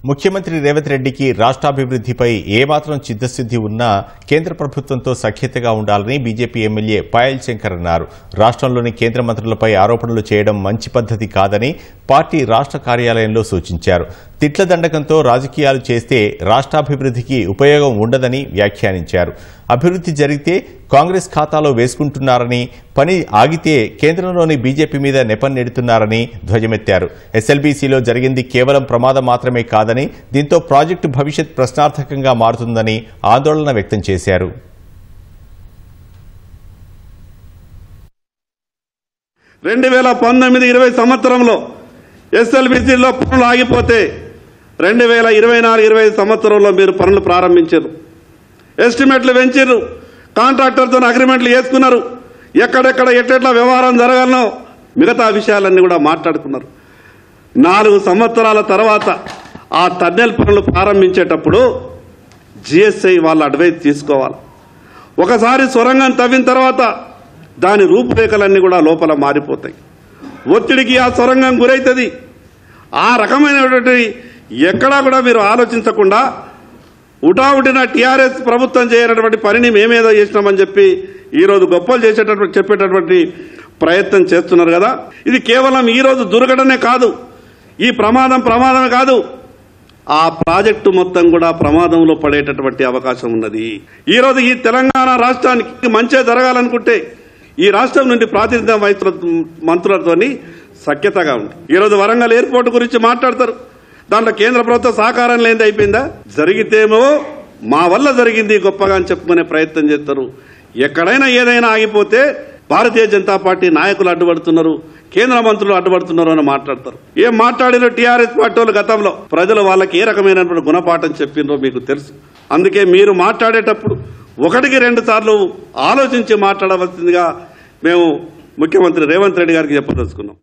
ముఖ్యమంత్రి రేవంత్ రెడ్డికి రాష్ట్రాభివృద్ధిపై ఏమాత్రం చిత్తశుద్ది ఉన్నా కేంద్ర ప్రభుత్వంతో సఖ్యతగా ఉండాలని బీజేపీ ఎమ్మెల్యే పాయల్ శంకర్ అన్నారు. రాష్ట్రంలోని కేంద్ర మంత్రులపై ఆరోపణలు చేయడం మంచి పద్ధతి కాదని పార్టీ రాష్ట్ర కార్యాలయంలో సూచించారు. తిట్ల దండకంతో రాజకీయాలు చేస్తే రాష్ట్రాభివృద్ధికి ఉపయోగం ఉండదని వ్యాఖ్యానించారు. అభివృద్ధి జరిగితే కాంగ్రెస్ ఖాతాలో వేసుకుంటున్నారని, పని ఆగితే కేంద్రంలోని బీజేపీ మీద నెపం నెడుతున్నారని ధ్వజమెత్తారు. ఎస్ఎల్బీసీలో జరిగింది కేవలం ప్రమాదం మాత్రమే కాదని, దీంతో ప్రాజెక్టు భవిష్యత్ ప్రశ్నార్థకంగా మారుతుందని ఆందోళన వ్యక్తం చేశారు. సంవత్సరంలో ఎస్ఎల్బీసీలో పనులు ఆగిపోతే 2024-25 సంవత్సరంలో మీరు పనులు ప్రారంభించారు. ఎస్టిమేట్లు పెంచారు, కాంట్రాక్టర్తో అగ్రిమెంట్లు చేసుకున్నారు, ఎక్కడెక్కడ ఎట్లా వ్యవహారం జరగాలనో మిగతా విషయాలన్నీ కూడా మాట్లాడుకున్నారు. 4 సంవత్సరాల తర్వాత ఆ టన్నెల్ పనులు ప్రారంభించేటప్పుడు జిఎస్ఐ వాళ్ళ అడ్వైస్ తీసుకోవాలి. ఒకసారి సొరంగం తవ్విన తర్వాత దాని రూపురేఖలన్నీ కూడా లోపల మారిపోతాయి. ఒత్తిడికి ఆ సొరంగం గురైతుంది. ఆ రకమైనటువంటి ఎక్కడా కూడా మీరు ఆలోచించకుండా ఉటావుటిన టీఆర్ఎస్ ప్రభుత్వం చేయనటువంటి పనిని మేమేదో చేసినామని చెప్పి ఈరోజు గొప్పలు చెప్పేటటువంటి ప్రయత్నం చేస్తున్నారు కదా. ఇది కేవలం ఈరోజు దుర్ఘటనే కాదు, ఈ ప్రమాదమే కాదు, ఆ ప్రాజెక్టు మొత్తం కూడా ప్రమాదంలో పడేటటువంటి అవకాశం ఉన్నది. ఈరోజు ఈ తెలంగాణ రాష్ట్రానికి మంచి జరగాలనుకుంటే ఈ రాష్ట్రం నుండి ప్రాతినిధ్యం వహిస్తున్న మంత్రులతోని సఖ్యతగా ఉంది. ఈరోజు వరంగల్ ఎయిర్పోర్ట్ గురించి మాట్లాడతారు, దాంట్లో కేంద్ర ప్రభుత్వ సహకారం లేనిది అయిపోయిందా? జరిగితేమో మా వల్ల జరిగింది గొప్పగా అని చెప్పుకునే ప్రయత్నం చేస్తారు. ఎక్కడైనా ఏదైనా ఆగిపోతే భారతీయ జనతా పార్టీ నాయకులు అడ్డుపడుతున్నారు, కేంద్ర మంత్రులు అడ్డుపడుతున్నారు అని మాట్లాడతారు. ఏం మాట్లాడినో టీఆర్ఎస్ పార్టీ వాళ్ళు గతంలో ప్రజలు వాళ్ళకి ఏ రకమైనటువంటి గుణపాఠం చెప్పిందో మీకు తెలుసు. అందుకే మీరు మాట్లాడేటప్పుడు 1-2 సార్లు ఆలోచించి మాట్లాడవలసిందిగా మేము ముఖ్యమంత్రి రేవంత్ రెడ్డి గారికి చెప్పదలుచుకున్నాం.